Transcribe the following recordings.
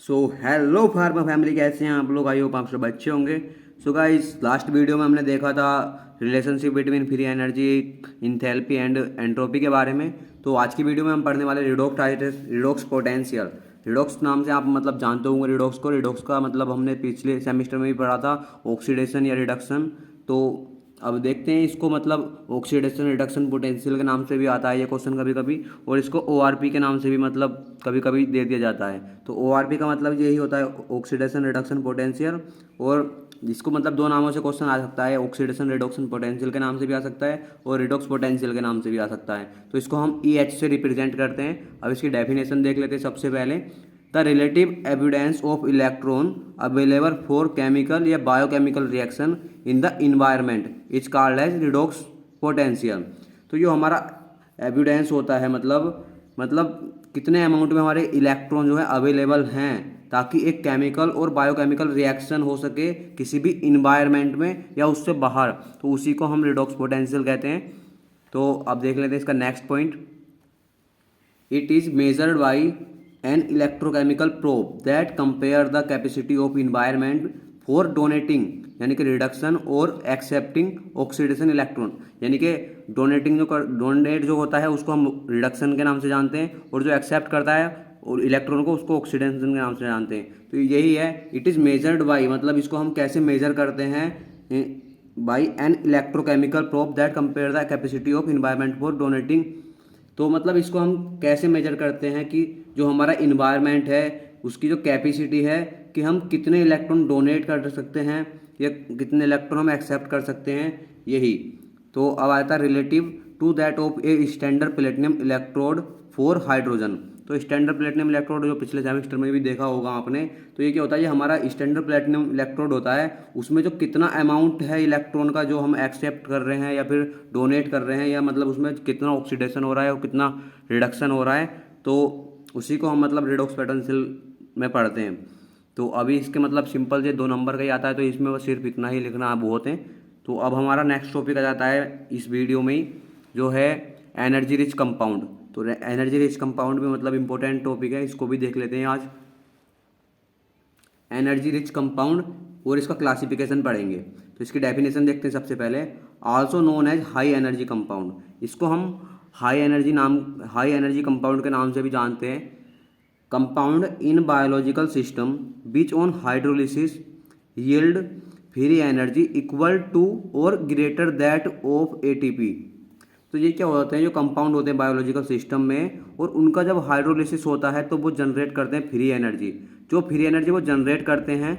So hello pharma family, कैसे हैं आप लोग? आई होप आप सब अच्छे होंगे। सो गाइस, लास्ट वीडियो में हमने देखा था relationship between free energy, enthalpy and entropy के बारे में। तो आज की वीडियो में हम पढ़ने वाले रिडोक्स पोटेंशियल। रिडोक्स नाम से आप मतलब जानते होंगे रिडोक्स को। रिडोक्स का मतलब हमने पिछले सेमेस्टर में भी पढ़ा था, ऑक्सीडेशन या रिडक्शन। तो अब देखते हैं इसको, मतलब ऑक्सीडेशन रिडक्शन पोटेंशियल के नाम से भी आता है ये क्वेश्चन कभी कभी, और इसको ओआरपी के नाम से भी मतलब कभी कभी दे दिया जाता है। तो ओआरपी का मतलब यही होता है, ऑक्सीडेशन रिडक्शन पोटेंशियल। और इसको मतलब दो नामों से क्वेश्चन आ सकता है, ऑक्सीडेशन रिडक्शन पोटेंशियल के नाम से भी आ सकता है और रिडोक्स पोटेंशियल के नाम से भी आ सकता है। तो इसको हम EH से रिप्रेजेंट करते हैं। अब इसकी डेफिनेशन देख लेते हैं सबसे पहले। The relative evidence of electron available for chemical या biochemical reaction in the environment is called as redox potential. तो जो हमारा एविडेंस होता है, मतलब कितने अमाउंट में हमारे इलेक्ट्रॉन जो है अवेलेबल हैं ताकि एक केमिकल और बायोकेमिकल रिएक्शन हो सके किसी भी इन्वायरमेंट में या उससे बाहर, तो उसी को हम रिडोक्स पोटेंशियल कहते हैं। तो अब देख लेते हैं इसका next point. It is measured by an electrochemical probe that compare the capacity of environment for donating, यानी कि रिडक्शन और एक्सेप्टिंग ऑक्सीडेशन इलेक्ट्रॉन। यानी कि डोनेट जो होता है उसको हम रिडक्शन के नाम से जानते हैं, और जो एक्सेप्ट करता है और इलेक्ट्रॉन को उसको ऑक्सीडेशन के नाम से जानते हैं। तो यही है, इट इज़ मेजर्ड बाई, मतलब इसको हम कैसे मेजर करते हैं, by an electrochemical probe that compare the capacity of environment for donating. तो मतलब इसको हम कैसे मेजर करते हैं कि जो हमारा इन्वायरमेंट है उसकी जो कैपेसिटी है कि हम कितने इलेक्ट्रॉन डोनेट कर सकते हैं या कितने इलेक्ट्रॉन हम एक्सेप्ट कर सकते हैं, यही। तो अब आता है relative to that of a standard platinum electrode for hydrogen. तो स्टैंडर्ड प्लेटिनम इलेक्ट्रोड जो पिछले सेमेस्टर में भी देखा होगा आपने, तो ये क्या होता है, ये हमारा स्टैंडर्ड प्लेटिनम इलेक्ट्रोड होता है। उसमें जो कितना अमाउंट है इलेक्ट्रॉन का जो हम एक्सेप्ट कर रहे हैं या फिर डोनेट कर रहे हैं, या मतलब उसमें कितना ऑक्सीडेशन हो रहा है और कितना रिडक्शन हो रहा है, तो उसी को हम मतलब रिडोक्स पोटेंशियल में पढ़ते हैं। तो अभी इसके मतलब सिंपल से 2 नंबर का ही आता है, तो इसमें बस सिर्फ इतना ही लिखना बहुत है। तो अब हमारा नेक्स्ट टॉपिक आ जाता है इस वीडियो में ही, जो है एनर्जी रिच कंपाउंड। तो एनर्जी रिच कंपाउंड में मतलब इंपॉर्टेंट टॉपिक है, इसको भी देख लेते हैं आज। एनर्जी रिच कंपाउंड और इसका क्लासिफिकेशन पढ़ेंगे। तो इसकी डेफिनेशन देखते हैं सबसे पहले। Also known as high energy compound, इसको हम हाई एनर्जी कंपाउंड के नाम से भी जानते हैं। Compound in biological system which on hydrolysis yield free energy equal to और ग्रेटर दैट ऑफ ATP। तो ये क्या होते हैं, जो कंपाउंड होते हैं बायोलॉजिकल सिस्टम में, और उनका जब हाइड्रोलिसिस होता है तो वो जनरेट करते हैं फ्री एनर्जी। जो फ्री एनर्जी वो जनरेट करते हैं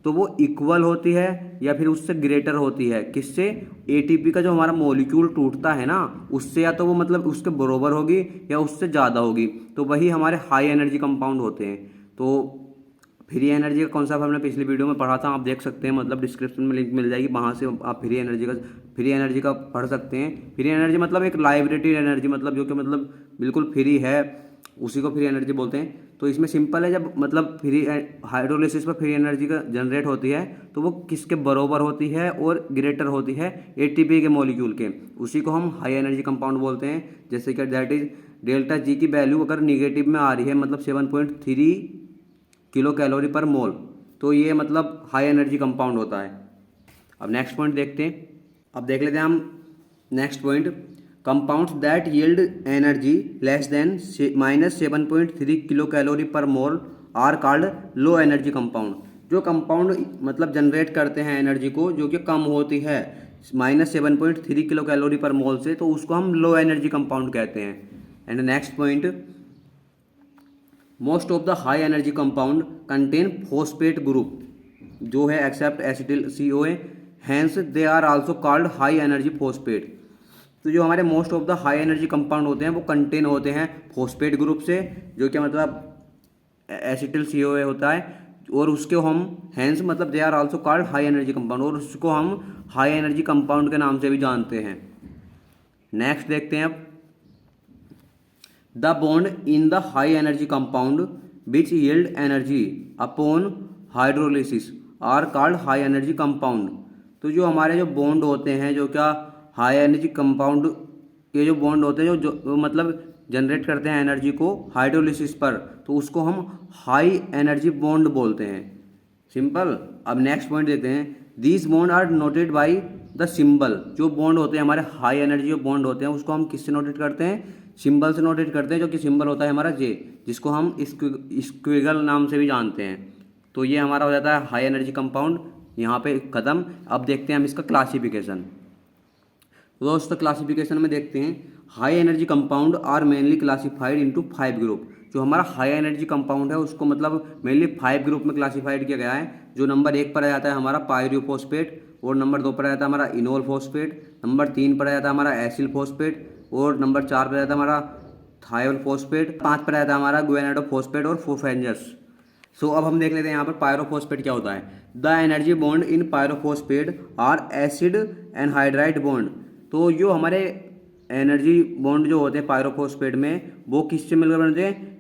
तो वो इक्वल होती है या फिर उससे ग्रेटर होती है, किससे? ATP का जो हमारा मॉलिक्यूल टूटता है ना, उससे, या तो वो मतलब उसके बराबर होगी या उससे ज़्यादा होगी, तो वही हमारे हाई एनर्जी कंपाउंड होते हैं। तो फ्री एनर्जी का कॉन्सेप्ट हमने पिछली वीडियो में पढ़ा था, आप देख सकते हैं, मतलब डिस्क्रिप्शन में लिंक मिल जाएगी, वहाँ से आप फ्री एनर्जी का पढ़ सकते हैं। फ्री एनर्जी मतलब एक लाइब्रेटरी एनर्जी, मतलब जो कि मतलब बिल्कुल फ्री है, उसी को फ्री एनर्जी बोलते हैं। तो इसमें सिंपल है, जब मतलब फ्री हाइड्रोलिसिस पर फ्री एनर्जी का जनरेट होती है तो वो किसके बराबर होती है और ग्रेटर होती है? ATP के मॉलिक्यूल के, उसी को हम हाई एनर्जी कंपाउंड बोलते हैं। जैसे कि दैट इज डेल्टा G की वैल्यू अगर निगेटिव में आ रही है, मतलब 7.3 किलो कैलोरी पर मोल, तो ये मतलब हाई एनर्जी कंपाउंड होता है। अब नेक्स्ट पॉइंट देखते हैं। अब देख लेते हैं हम next point. Compounds that yield energy less than -7.3 kilocalorie per mole are called low energy compound. जो कंपाउंड मतलब जनरेट करते हैं एनर्जी को जो कि कम होती है -7.3 किलो कैलोरी पर मोल से, तो उसको हम लो एनर्जी कंपाउंड कहते हैं। And next point, most of the high energy compound contain phosphate group, जो है except acetyl COA, hence they are also called high energy phosphate. तो जो हमारे most of the high energy compound होते हैं वो कंटेन होते हैं फॉस्फेट ग्रुप से, जो कि मतलब एसिटिल COA होता है, और उसको हम हैंस मतलब they are also called high energy compound, और उसको हम हाई एनर्जी कंपाउंड के नाम से भी जानते हैं। नेक्स्ट देखते हैं अब। The bond in the high energy compound which yield energy upon hydrolysis are called high energy compound। तो जो हमारे जो बॉन्ड होते हैं, जो क्या हाई एनर्जी कंपाउंड के जो बॉन्ड होते हैं, जो मतलब जनरेट करते हैं एनर्जी को हाइड्रोलिसिस पर, तो उसको हम हाई एनर्जी बॉन्ड बोलते हैं। सिंपल। अब नेक्स्ट पॉइंट देखते हैं, these bond are noted by the symbol. जो बॉन्ड होते हैं हमारे हाई एनर्जी जो बॉन्ड होते हैं उसको हम किससे नोटेट करते हैं, सिंबल से नोटेट करते हैं, जो कि सिंबल होता है हमारा जे, जिसको हम स्क्विगल नाम से भी जानते हैं। तो ये हमारा हो जाता है हाई एनर्जी कंपाउंड, यहाँ पे खत्म। अब देखते हैं हम इसका क्लासिफिकेशन। दोस्तों क्लासिफिकेशन में देखते हैं, high energy compound are mainly classified into 5 group. जो हमारा हाई एनर्जी कंपाउंड है उसको मतलब मेनली 5 ग्रुप में क्लासिफाइड किया गया है। जो नंबर 1 पर आ जाता है हमारा पायरियोफॉस्फेट, और नंबर 2 पर आ जाता है हमारा इनोल फॉस्फेट, नंबर 3 पर आ जाता है हमारा एसिल फॉस्फेट, और नंबर 4 पर आ जाता है हमारा थायोल फॉस्फेट, 5 पर आ जाता है हमारा ग्वेनाडोफॉस्फेट और फोफेंजस। सो अब हम देख लेते हैं यहाँ पर पायरोफॉस्फेट क्या होता है। The energy bond in pyrophosphate are acid anhydride bond. तो जो हमारे एनर्जी बॉन्ड जो होते हैं पायरोफॉस्फेट में, वो किससे मिलकर बनते हैं,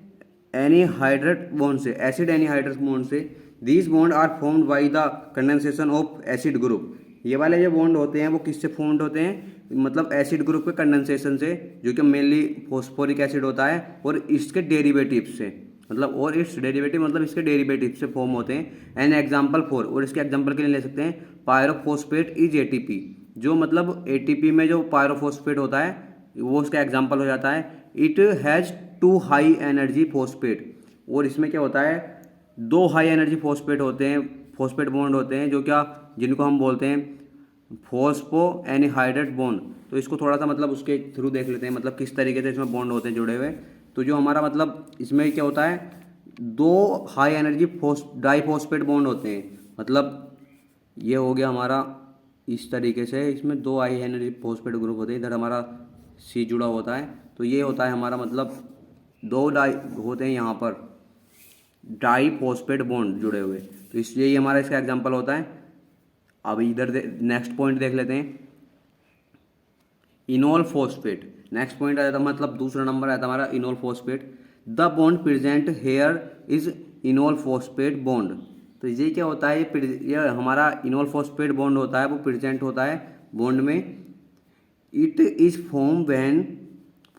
एनीहाइड्रेट बॉन्ड से, एसिड एनीहाइड्रेट बॉन्ड से। These bond are formed by the condensation of acid group. ये वाले जो बॉन्ड होते हैं वो किससे फॉर्म्ड होते हैं, मतलब एसिड ग्रुप के कंडेंसेशन से, जो कि मेनली फॉस्फोरिक एसिड होता है, और इसके डेरिवेटिव से, मतलब और इट्स डेरिवेटिव मतलब इसके डेरिवेटिव से फॉर्म होते हैं। एन एग्जाम्पल फॉर, और इसके एग्जाम्पल के लिए ले सकते हैं, पायरोफॉस्फेट इज एटीपी। जो मतलब एटीपी में जो पायरोफॉस्फेट होता है वो उसका एग्जाम्पल हो जाता है। It has 2 high energy phosphate, और इसमें क्या होता है, 2 हाई एनर्जी फॉस्फेट होते हैं, फॉस्फेट बॉन्ड होते हैं, जो क्या, जिनको हम बोलते हैं फॉस्फो एनीहाइड्रेट बॉन्ड। तो इसको थोड़ा सा मतलब उसके थ्रू देख लेते हैं, मतलब किस तरीके से इसमें बॉन्ड होते हैं जुड़े हुए। तो जो हमारा मतलब इसमें क्या होता है, 2 हाई एनर्जी डाईफॉस्फेट बॉन्ड होते हैं, मतलब ये हो गया हमारा इस तरीके से, इसमें 2 हाई एनर्जी फॉस्फेट ग्रुप होते हैं, इधर हमारा सी जुड़ा होता है। तो ये होता है हमारा मतलब 2 डाई होते हैं यहाँ पर डाईफॉस्फेट बॉन्ड जुड़े हुए, तो इसलिए ये हमारा इसका एग्जाम्पल होता है। अब इधर नेक्स्ट पॉइंट देख लेते हैं, इनोल फॉस्फेट। नेक्स्ट पॉइंट आ जाता है, मतलब दूसरा नंबर आता है हमारा enol phosphate. The bond present here is enol phosphate bond. तो ये क्या होता है, ये हमारा इनोल फॉस्फेट बॉन्ड होता है, वो प्रेजेंट होता है बॉन्ड में। It is form when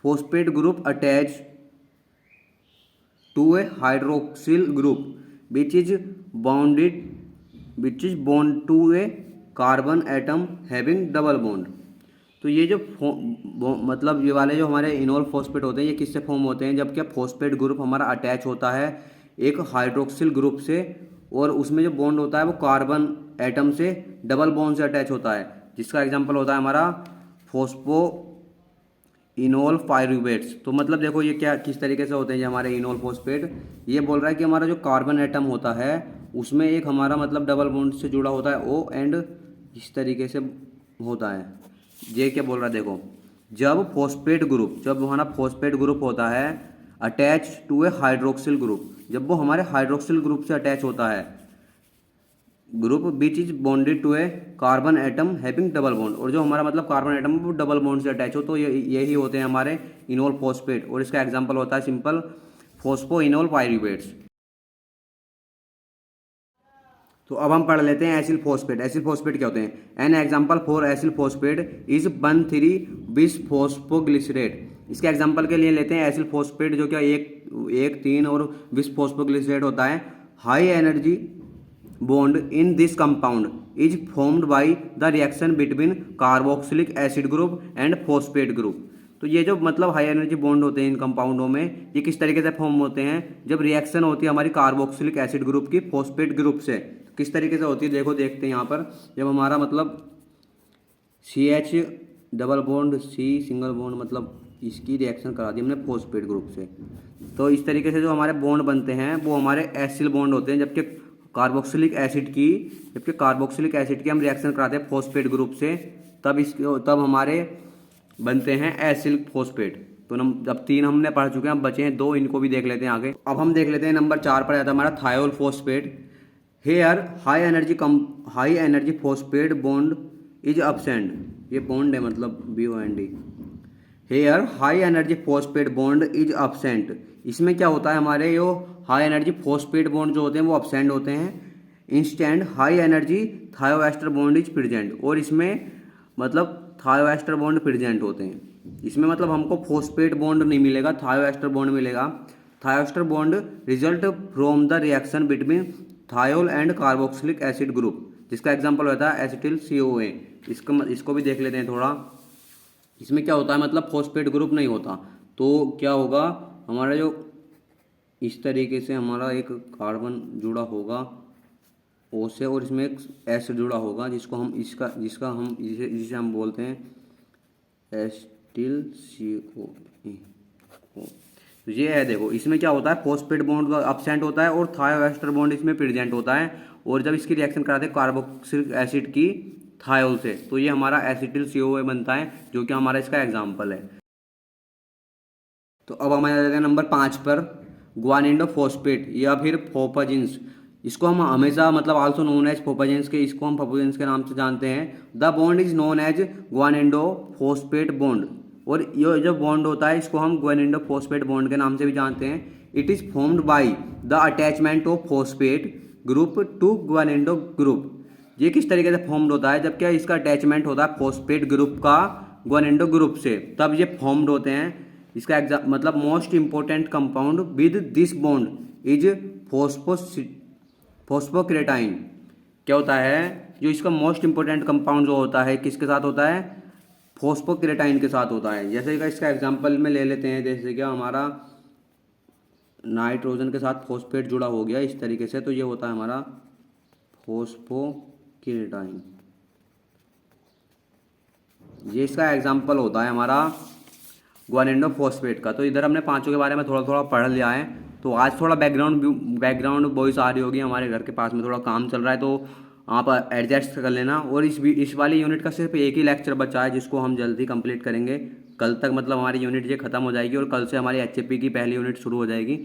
phosphate group attach to a hydroxyl group which is bond to a carbon atom having double bond. तो ये जो मतलब ये वाले जो हमारे इनोल फॉस्फेट होते हैं, ये किससे फॉर्म होते हैं, जब क्या फॉस्फेट ग्रुप हमारा अटैच होता है एक हाइड्रोक्सिल ग्रुप से, और उसमें जो बॉन्ड होता है वो कार्बन एटम से डबल बॉन्ड से अटैच होता है, जिसका एग्जांपल होता है हमारा फॉस्फो इनोल पायरुवेट्स। तो मतलब देखो ये क्या किस तरीके से होते हैं ये हमारे इनोल फॉस्फेट। ये बोल रहा है कि हमारा जो कार्बन एटम होता है उसमें एक हमारा मतलब डबल बॉन्ड से जुड़ा होता है ओ एंड इस तरीके से होता है। ये क्या बोल रहा है देखो, जब हमारा फॉस्फेट ग्रुप होता है attach to a hydroxyl group, जब वो हमारे हाइड्रोक्सिल ग्रुप से अटैच होता है, group which is bonded to a carbon atom having double bond, और जो हमारा मतलब कार्बन एटम वो डबल बॉन्ड से अटैच हो, तो यही होते हैं हमारे इनोल फॉस्फेट, और इसका एग्जांपल होता है सिंपल फॉस्फो इनोल पायरुवेट्स। तो अब हम पढ़ लेते हैं एसिल फॉस्फेट। एसिल फॉस्फेट क्या होते हैं, an example for acyl phosphate is 1,3 बिस फॉस्फोग्लिसरेट। इसके एग्जांपल के लिए लेते हैं एसिल फॉस्फेट, जो क्या 1,3 और बिस फॉस्फोग्लिसरेट होता है। High energy bond in this compound is formed by the reaction between carboxylic acid group and phosphate group। तो ये जो मतलब हाई एनर्जी बॉन्ड होते हैं इन कंपाउंडों में, ये किस तरीके से फॉर्म होते हैं, जब रिएक्शन होती है हमारी कार्बोक्सिलिक एसिड ग्रुप की फॉस्फेट ग्रुप से। किस तरीके से होती है देखो, देखते हैं यहाँ पर। जब हमारा मतलब CH double bond C single bond, मतलब इसकी रिएक्शन करा दी हमने फॉस्फेट ग्रुप से, तो इस तरीके से जो हमारे बॉन्ड बनते हैं वो हमारे एसिल बॉन्ड होते हैं। जबकि कार्बोक्सिलिक एसिड की हम रिएक्शन कराते हैं फॉस्फेट ग्रुप से, तब हमारे बनते हैं एसिल फॉस्फेट। तो अब 3 हमने पढ़ चुके हैं, अब बचे हैं 2, इनको भी देख लेते हैं आगे। अब हम देख लेते हैं नंबर 4 पर आता है हमारा thiol phosphate. Here high energy phosphate bond is absent. ये बॉन्ड है मतलब BOND। Here high energy phosphate bond is absent. इसमें क्या होता है, हमारे जो हाई एनर्जी फॉस्फेट बॉन्ड जो होते हैं वो अब्सेंट होते हैं। Instant high energy thioester bond is present, और इसमें मतलब थायोएस्टर बॉन्ड प्रेजेंट होते हैं। इसमें मतलब हमको फॉस्फेट बॉन्ड नहीं मिलेगा, थायोएस्टर बॉन्ड मिलेगा। Thioester bond result from the reaction between thiol and carboxylic acid group, जिसका एग्जांपल होता है एसिटिल COA। इसको भी देख लेते हैं थोड़ा। इसमें क्या होता है, मतलब फॉस्फेट ग्रुप नहीं होता, तो क्या होगा हमारा जो इस तरीके से हमारा एक कार्बन जुड़ा होगा O से, और इसमें एक एसिड जुड़ा होगा जिसको हम जिसे हम बोलते हैं एसिटिल COA। तो ये है, देखो इसमें क्या होता है, फॉस्फेट बॉन्ड अब्सेंट होता है और थायोएस्टर बॉन्ड इसमें प्रेजेंट होता है, और जब इसकी रिएक्शन कराते हैं कार्बोक्सिलिक एसिड की थायोल से, तो ये हमारा एसिटिल COA बनता है, जो कि हमारा इसका एग्जाम्पल है। तो अब हम आ जाते हैं नंबर 5 पर, ग्वानिडोफॉस्फेट या फिर फोपाजिन्स। इसको हम हमेशा मतलब आल्सो नोन एज फोपाजिन्स के, इसको हम फोपाजिन्स के नाम से जानते हैं। The bond is known as guanidophosphate bond, और ये जो बॉन्ड होता है इसको हम ग्वानिडोफॉस्फेट बॉन्ड के नाम से भी जानते हैं। It is formed by the attachment of phosphate group to guanido group. ये किस तरीके से फॉर्म्ड होता है, जब क्या इसका अटैचमेंट होता है फॉस्फेट ग्रुप का ग्वानिडो ग्रुप से, तब ये फॉर्म्ड होते हैं। इसका मतलब most important compound with this bond is phosphocreatine. क्या होता है, जो इसका मोस्ट इंपॉर्टेंट कंपाउंड जो होता है किसके साथ होता है, फॉस्फोक्रेटाइन के साथ होता है। जैसे इसका एग्जांपल में ले लेते हैं, जैसे क्या हमारा नाइट्रोजन के साथ फॉस्फेट जुड़ा हो गया इस तरीके से, तो ये होता है हमारा फॉस्फोक्रेटाइन। ये इसका एग्जांपल होता है हमारा ग्वानिडोफॉस्फेट का। तो इधर हमने पांचों के बारे में थोड़ा थोड़ा पढ़ लिया है। तो आज थोड़ा बैकग्राउंड वॉइस आ रही होगी, हमारे घर के पास में थोड़ा काम चल रहा है, तो आप एडजस्ट कर लेना। और इस वाली यूनिट का सिर्फ एक ही लेक्चर बचा है, जिसको हम जल्दी कंप्लीट करेंगे। कल तक मतलब हमारी यूनिट ये खत्म हो जाएगी, और कल से हमारी HAP की पहली यूनिट शुरू हो जाएगी।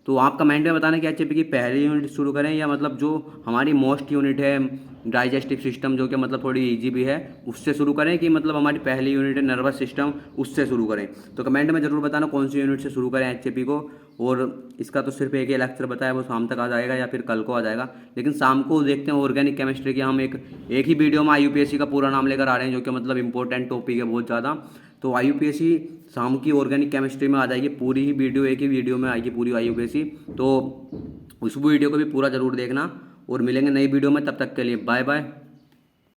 तो आप कमेंट में बताना कि HAP की पहली यूनिट शुरू करें, या मतलब जो हमारी मोस्ट यूनिट है डाइजेस्टिव सिस्टम, जो कि मतलब थोड़ी इजी भी है, उससे शुरू करें, कि मतलब हमारी पहली यूनिट है नर्वस सिस्टम, उससे शुरू करें। तो कमेंट में ज़रूर बताना कौन सी यूनिट से शुरू करें HAP को। और इसका तो सिर्फ एक ही लेक्चर बताया, वो शाम तक आ जाएगा या फिर कल को आ जाएगा। लेकिन शाम को देखते हैं ऑर्गेनिक केमिस्ट्री की, हम एक ही वीडियो में IUPAC का पूरा नाम लेकर आ रहे हैं, जो कि मतलब इंपॉर्टेंट टॉपिक है बहुत ज़्यादा। तो IUPAC शाम की ऑर्गेनिक केमिस्ट्री में आ जाएगी पूरी ही वीडियो, एक ही वीडियो में आएगी पूरी IUPAC। तो उस वीडियो को भी पूरा ज़रूर देखना, और मिलेंगे नई वीडियो में। तब तक के लिए बाय बाय।